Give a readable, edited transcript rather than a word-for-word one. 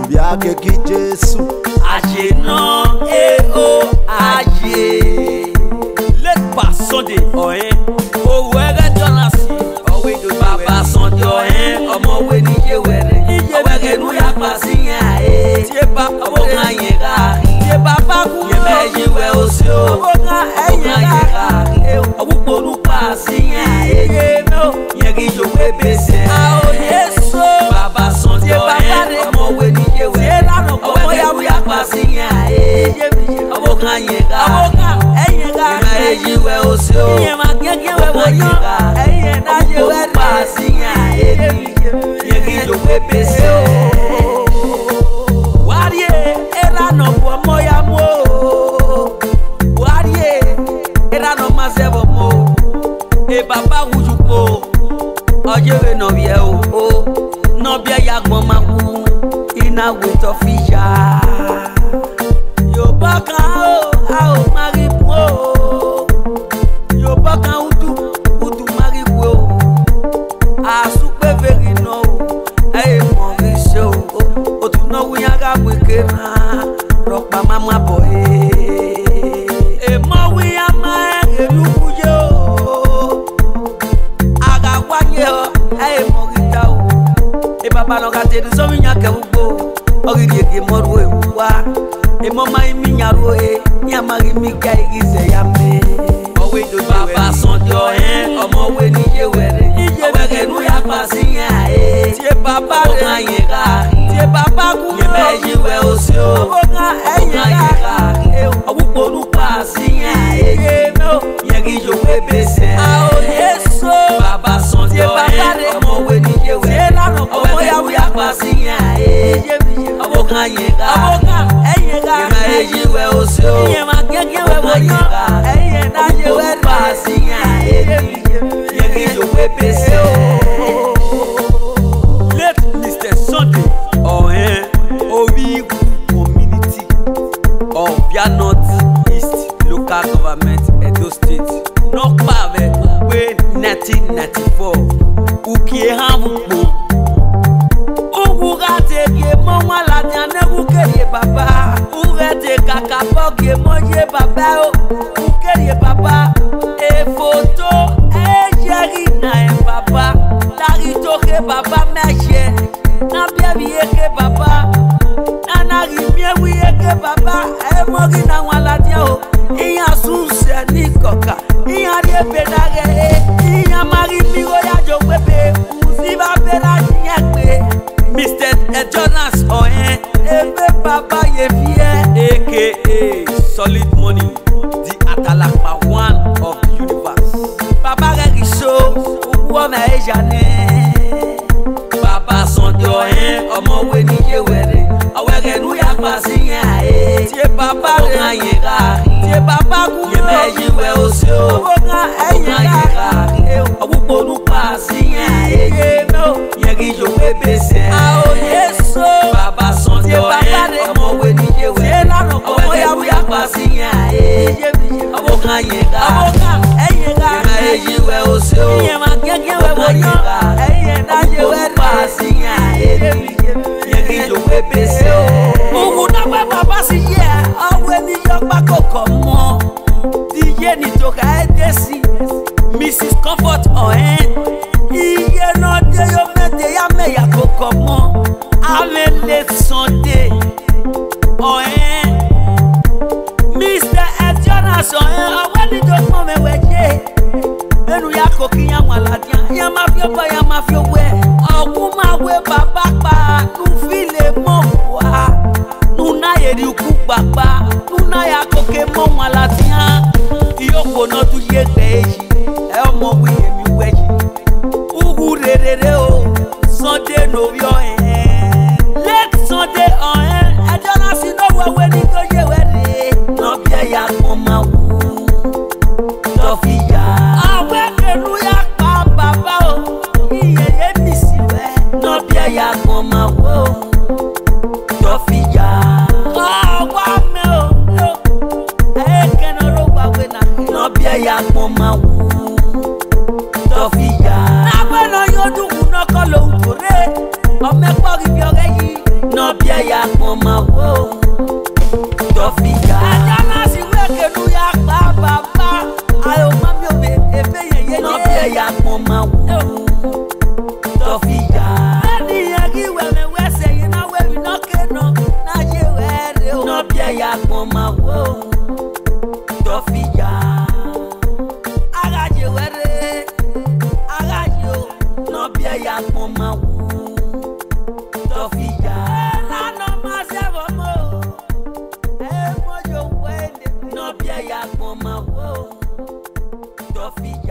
Bia ke ki Jesu. Aje non aje. Let pass Sunday o were Jonas o we do baba Sunday ọmọ we ni je were o were nu ya pasi yan tie ba o kan yin ga tie baba ku ye meji we o se o kan eyin ga o pupo nu pasi yan ye no ye ki jo we bese a o Yesu baba Sunday ọmọ we ni je were o were nu ya pasi yan o kan yin ga eji we o se o ye ma gege we wo yo eye na je we pasi yan ye ki jo we bese o warie era no bo mo ya mo warie era no ma se bo mo e baba wujuko oje we no bie o no bie ya gbon ma ku ina we to fisha yo baka o mari pro Baka utu mari wo asupe veri no Mauricio otu no wiyaga kwekena ropa mama boy mo wiya ma elukuje aga kwanye Morita baba no ka te so mi nya ke ugbo ogiri ege moru ewa mo mai mi nyaro nya mari mi ka igize ya me we do baba Sunday ọmọ we ni je were o were nu ya pasi yan tie baba o kan yin ga tie baba ku ye meji we o se o kan eyin ga o pupo nu pasi yan ye no ye ki jo we bese a o Yesu baba Sunday ọmọ we ni je were o were ya pasi yan o kan yin ga ye meji we o se o ye ma gege we wo yo na je we pasi yan ye ki jo we bese o let Mr. Sunday Owi community of Bia North East local government Edo State no pave we 1994 ukie hampo ugu ga te ge mo wa la dia ne ku ke ye baba uge te kaka po ge mo ye baba o ukeri baba e photo e jeri na e baba dari to ke baba meje na bia bi ke baba na ri mi wi ke baba e mo gi na wala dia o iya su se ni koka iya de bedare iya mari mi go ya jo pepe uzi ba bera dia pe Mr. Jonas ebe baba ye fie aka Solid Money the Atalakpa one of the universe baba Regiso uwo me ejane baba Sunday ọmọ we ni je were o were nu ya pasi yan tie baba o kan yin ga tie baba ku ye meji we o se o kan eyin ga o pupo nu pasi yan ye no ye ki jo we bese a o Yesu baba Sunday ọmọ we ni je were o were ya pasi yan o kan yin ga ye meji we o se o ye ma gege we wo yo na je we pasi yan ye ki jo we bese o ogun na pe baba si ye awe ni yo pa koko mo diye ni to ka edesi Mrs. Comfort iye no de yo mete ya me ya koko mo ave let Sunday Mr. Jonas awe ni to mo me weje enu ya koki ya wala dia ya ma fi opa ya ma fi owe ogun ma we baba pa nu file mo wa nu na ye ri ku papa nu na ya koke mo wala dia iyoko no tu ye gbe yi ọmọ we mi we yi ugu rere o Sunday no yo let Sunday Jonas no we ni to ye we re no bia ya mo ma wu to fi ya awe kenu ya pa baba o iye ye mi si we no bia ya bia ya mama wo Tofika Ajana si weke nu ya pa baba Ayo mami obe ebe ye no bia ya mama wo Tofika Adi yagi weme wese yina we no keno na je were no bia ya mama wo Tofika Agaje were agajo no bia ya mama wo Tofika na no masebo mo mojo wende no bia ya mama wo Tofika